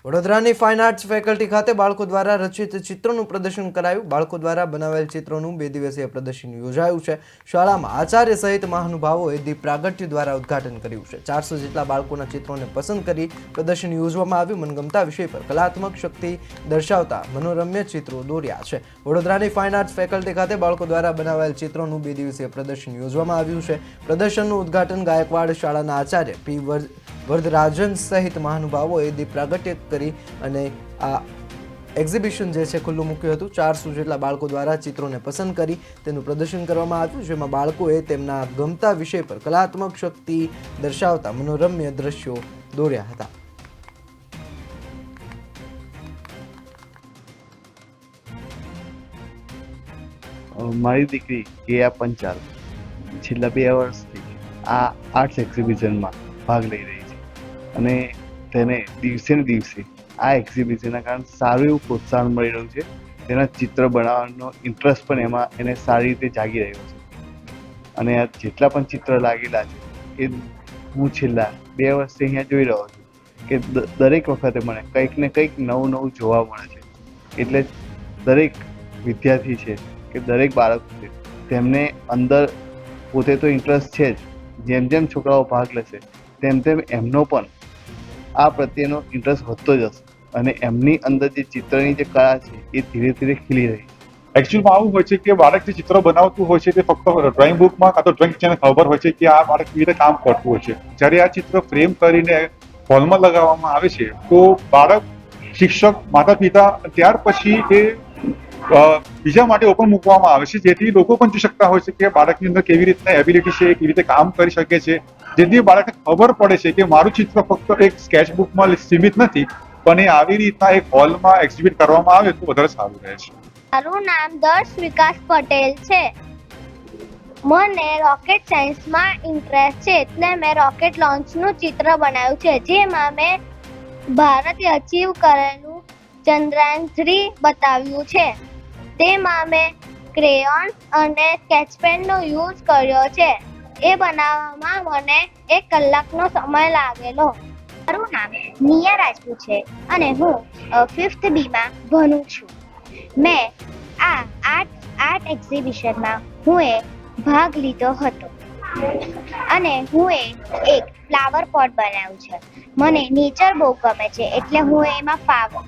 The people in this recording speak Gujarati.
વડોદરાની ફાઇન આર્ટ્સ ફેકલ્ટી ખાતે બાળકો દ્વારા રચિત ચિત્રોનું પ્રદર્શન કરાયું। બાળકો દ્વારા બનાવેલ ચિત્રોનું 2 દિવસીય પ્રદર્શન યોજાયું છે। શાળામાં આચાર્ય સહિત મહાનુભાવોએ દીપ પ્રાગટ્ય દ્વારા ઉદ્ઘાટન કર્યું છે। 400 જેટલા બાળકોના ચિત્રોને પસંદ કરી પ્રદર્શન યોજવામાં આવ્યું। મનગમતા વિષય પર કલાત્મક શક્તિ દર્શાવતા મનોરમ્ય ચિત્રો દોર્યા છે। વડોદરાની ફાઇન આર્ટ્સ ફેકલ્ટી ખાતે બાળકો દ્વારા બનાવેલ ચિત્રોનું 2 દિવસીય પ્રદર્શન યોજવામાં આવ્યું છે। પ્રદર્શનનું ઉદ્ઘાટન ગાયકવાડ શાળાના આચાર્ય પી વરદરાજન સહિત મહાનુભાવોએ દીપ પ્રાગટ્ય કરી અને આ એક્ઝિબિશન જે છે ખુલ્લું મૂક્યું હતું। 400 જેટલા બાળકો દ્વારા ચિત્રોને પસંદ કરી તેનું પ્રદર્શન કરવામાં આવ્યું, જેમાં બાળકોએ તેમના ગમતા વિષય પર કલાત્મક શક્તિ દર્શાવતા મનોરમ્ય દ્રશ્યો દોર્યા હતા। મારી દીકરી કેયા પંચાલ છેલ્લા 2 વર્ષથી આ આર્ટ્સ એક્ઝિબિશનમાં ભાગ લઈ રહી છે અને તેને દિવસે ને દિવસે આ એક્ઝિબિશનના કારણે સારું એવું પ્રોત્સાહન મળી રહ્યું છે। તેના ચિત્ર બનાવવાનો ઇન્ટરેસ્ટ પણ એમાં એને સારી રીતે જાગી રહ્યો છે અને આ જેટલા પણ ચિત્ર લાગેલા છે એ હું છેલ્લા 2 વર્ષથી અહીંયા જોઈ રહ્યો છું કે દરેક વખતે મને કંઈક ને કંઈક નવું નવું જોવા મળે છે। એટલે દરેક વિદ્યાર્થી છે કે દરેક બાળક છે તેમને અંદર પોતે તો ઇન્ટરેસ્ટ છે જ, જેમ જેમ છોકરાઓ ભાગ લેશે તેમ તેમ એમનો પણ આ પ્રત્યેનો ઇન્ટરેસ્ટ વધતો જશે અને એમની અંદર જે ચિત્રની જે કળા છે એ ધીરે ધીરે ખીલી રહી છે। એકચ્યુઅલમાં આવું હોય છે કે બાળક જે ચિત્રો બનાવતું હોય છે તે ફક્ત ડ્રોઈંગ બુકમાં કાં તો ડ્રોઈંગ ટીચરને ખબર હોય છે કે આ બાળક કેવી રીતે કામ કરતું હોય છે। જ્યારે આ ચિત્ર ફ્રેમ કરીને હોલમાં લગાવવામાં આવે છે તો બાળક, શિક્ષક, માતા પિતા ત્યાર પછી એ બીજા માટે ઓપન મૂકવામાં આવે છે, જેથી લોકો પણ જોઈ શકતા હોય છે કે બાળકની અંદર કેવી રીતના એબિલિટી છે, કેવી રીતે કામ કરી શકે છે, જેથી બાળકને ખબર પડે છે કે મારું ચિત્ર ફક્ત એક સ્કેચ બુકમાં સીમિત નથી, પણ એ આવી રીતના એક હોલમાં એક્ઝિબિટ કરવામાં આવે તો વધારે સારું રહે છે। મારું નામ દર્શ વિકાસ પટેલ છે। મને રોકેટ સાયન્સમાં ઇન્ટરેસ્ટ છે, એટલે મેં રોકેટ લોન્ચનું ચિત્ર બનાવ્યું છે, જેમાં મેં ભારતે અચીવ કરેલું ચંદ્રયાન 3 બતાવ્યું છે। તેમાં મેં ક્રેયોન અને સ્કેચ પેનનો યુઝ કર્યો છે। એ બનાવવામાં મને 1 કલાકનો સમય લાગેલો। મારું નામ નિયા રાજપૂત છે અને હું 5th B માં ભણું છું। મેં આ આર્ટ એક્ઝિબિશનમાં ભાગ લીધો હતો અને હું એક ફ્લાવર પોટ બનાવ્યું છે। મને નેચર બહુ ગમે છે, એટલે હું એમાં ફ્લાવર